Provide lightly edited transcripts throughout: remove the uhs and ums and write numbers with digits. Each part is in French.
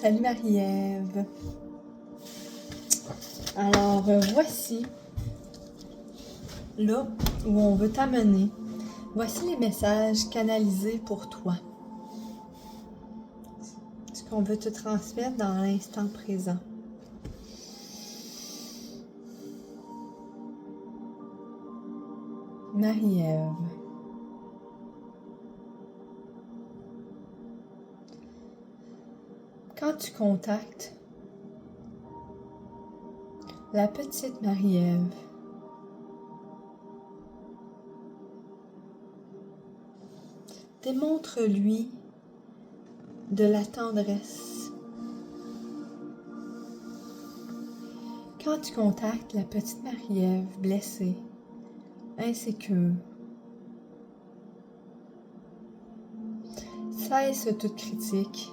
Salut Marie-Ève. Alors, voici là où on veut t'amener. Voici les messages canalisés pour toi. Ce qu'on veut te transmettre dans l'instant présent. Marie-Ève. Quand tu contactes la petite Marie-Ève, démontre-lui de la tendresse. Quand tu contactes la petite Marie-Ève blessée, insécure, cesse toute critique,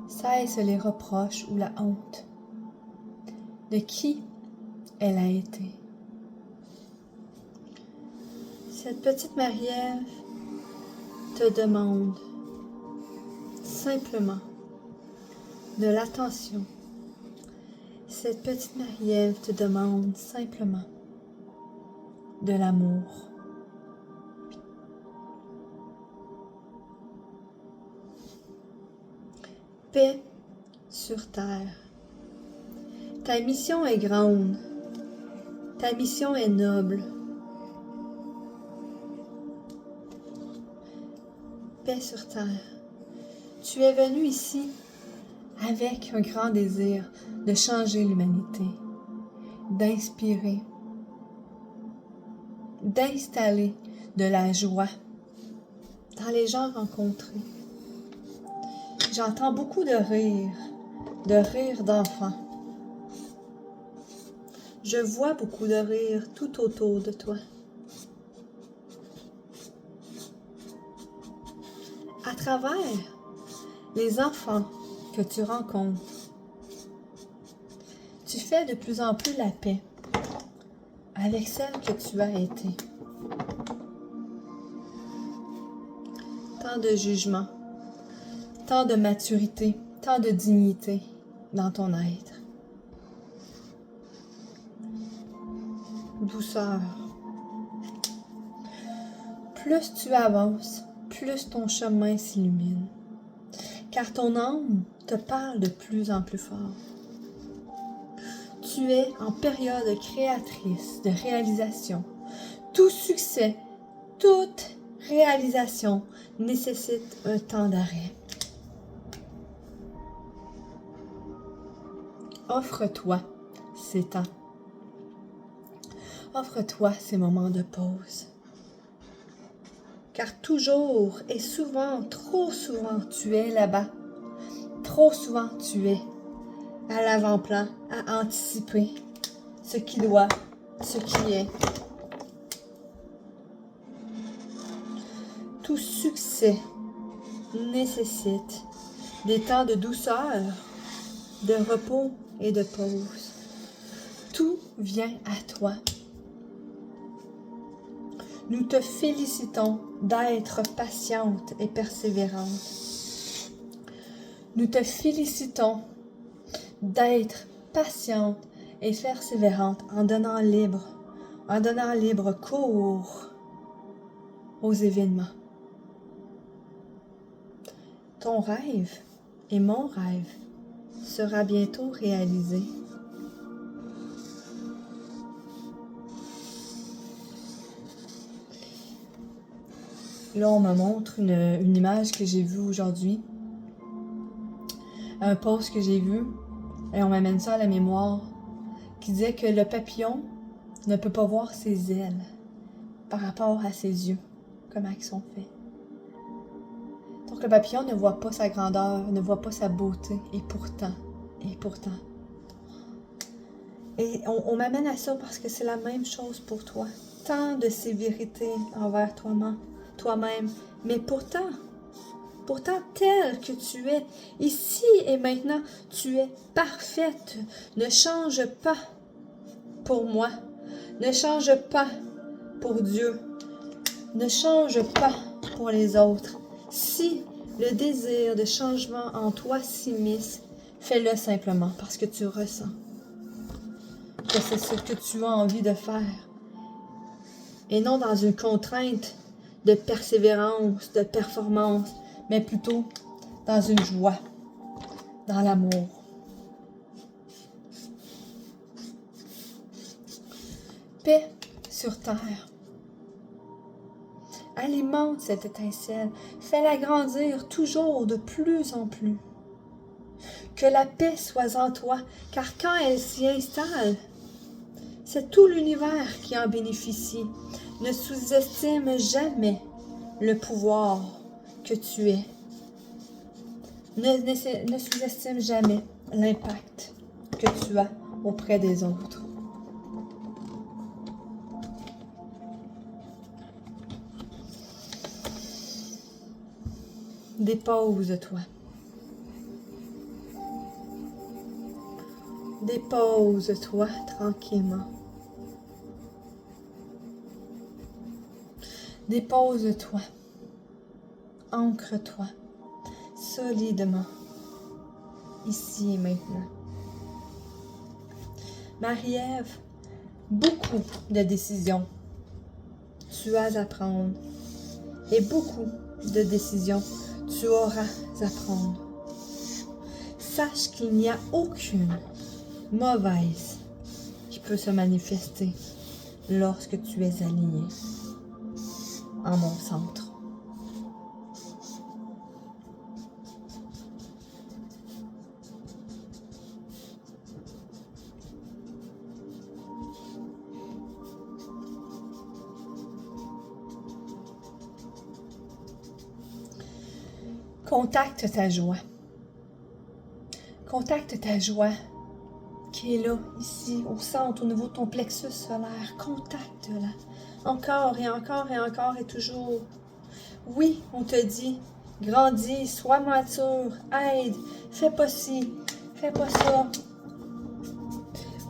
cesse les reproches ou la honte de qui elle a été. Cette petite Marie-Ève te demande simplement de l'attention. Cette petite Marie-Ève te demande simplement de l'amour. Paix sur terre. Ta mission est grande. Ta mission est noble. Paix sur terre. Tu es venu ici avec un grand désir de changer l'humanité, d'inspirer, d'installer de la joie dans les gens rencontrés. J'entends beaucoup de rire d'enfants. Je vois beaucoup de rire tout autour de toi. À travers les enfants que tu rencontres, tu fais de plus en plus la paix avec celle que tu as été. Tant de jugement, tant de maturité, tant de dignité dans ton être. Douceur. Plus tu avances, plus ton chemin s'illumine, car ton âme te parle de plus en plus fort. Tu es en période créatrice de réalisation. Tout succès, toute réalisation nécessite un temps d'arrêt. Offre-toi ces temps. Offre-toi ces moments de pause. Car toujours et souvent, trop souvent, tu es là-bas. Trop souvent, tu es à l'avant-plan, à anticiper ce qui doit, ce qui est. Tout succès nécessite des temps de douceur, de repos et de pause. Tout vient à toi. Nous te félicitons d'être patiente et persévérante. Nous te félicitons d'être patiente et persévérante en donnant libre cours aux événements. Ton rêve et mon rêve sera bientôt réalisé. Là, on me montre une image que j'ai vue aujourd'hui, un post que j'ai vu, et on m'amène ça à la mémoire, qui disait que le papillon ne peut pas voir ses ailes par rapport à ses yeux, comment ils sont faits. Donc le papillon ne voit pas sa grandeur, ne voit pas sa beauté, et pourtant. Et on m'amène à ça parce que c'est la même chose pour toi. Tant de sévérité envers toi-même, mais pourtant tel que tu es, ici et maintenant, tu es parfaite. Ne change pas pour moi. Ne change pas pour Dieu. Ne change pas pour les autres. Si le désir de changement en toi s'immisce, fais-le simplement parce que tu ressens que c'est ce que tu as envie de faire et non dans une contrainte de persévérance, de performance, mais plutôt dans une joie, dans l'amour. Paix sur terre. Alimente cette étincelle, fais-la grandir toujours de plus en plus. Que la paix soit en toi, car quand elle s'y installe, c'est tout l'univers qui en bénéficie. Ne sous-estime jamais le pouvoir que tu es. Ne sous-estime jamais l'impact que tu as auprès des autres. Dépose-toi. Dépose-toi tranquillement. Dépose-toi. Ancre-toi solidement, ici et maintenant. Marie-Ève, beaucoup de décisions tu as à prendre et beaucoup de décisions tu auras à prendre. Sache qu'il n'y a aucune mauvaise qui peut se manifester lorsque tu es aligné en mon centre. Contacte ta joie. Contacte ta joie qui est là, ici, au centre, au niveau de ton plexus solaire. Contacte-la. Encore et encore et encore et toujours. Oui, on te dit, grandis, sois mature, aide, fais pas ci, fais pas ça.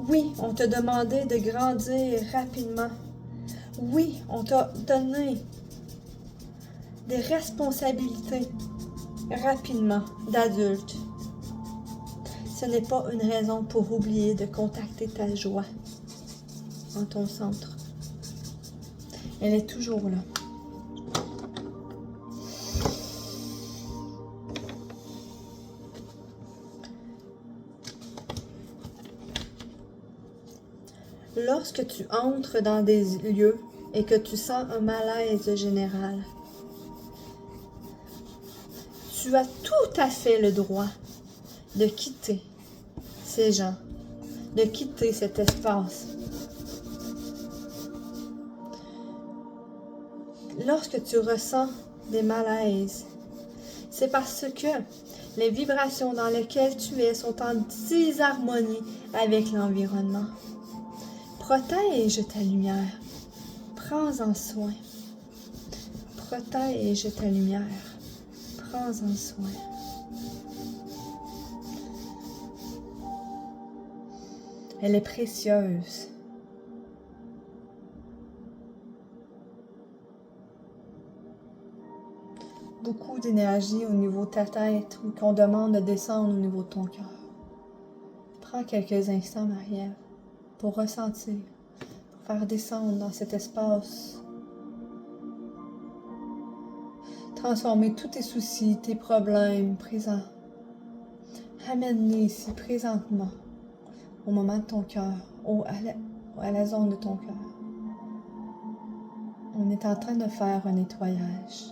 Oui, on t'a demandé de grandir rapidement. Oui, on t'a donné des responsabilités rapidement d'adulte. Ce n'est pas une raison pour oublier de contacter ta joie en ton centre. Elle est toujours là. Lorsque tu entres dans des lieux et que tu sens un malaise général, tu as tout à fait le droit de quitter ces gens, de quitter cet espace. Lorsque tu ressens des malaises, c'est parce que les vibrations dans lesquelles tu es sont en disharmonie avec l'environnement. Protège ta lumière. Prends-en soin. Protège ta lumière. Prends-en soin. Elle est précieuse. Beaucoup d'énergie au niveau de ta tête ou qu'on demande de descendre au niveau de ton cœur. Prends quelques instants, Marie-Ève, pour ressentir, pour faire descendre dans cet espace. Transformer tous tes soucis, tes problèmes présents. Amène-les ici, présentement, au moment de ton cœur, à la zone de ton cœur. On est en train de faire un nettoyage.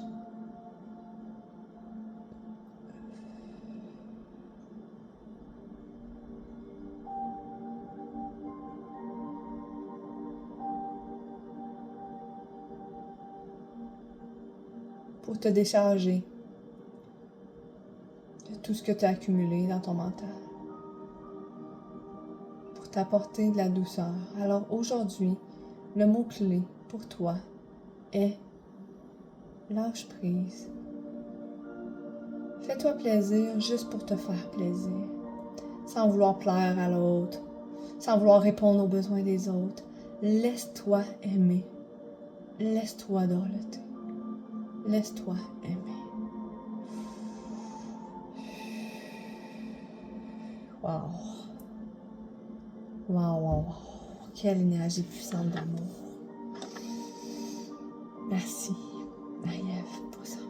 Pour te décharger de tout ce que tu as accumulé dans ton mental. Pour t'apporter de la douceur. Alors aujourd'hui, le mot-clé pour toi est lâche prise. Fais-toi plaisir juste pour te faire plaisir. Sans vouloir plaire à l'autre. Sans vouloir répondre aux besoins des autres. Laisse-toi aimer. Laisse-toi dorloter. Laisse-toi aimer. Wow. Wow, wow, wow. Quelle énergie puissante d'amour. Merci, Marie-Ève, pour ça.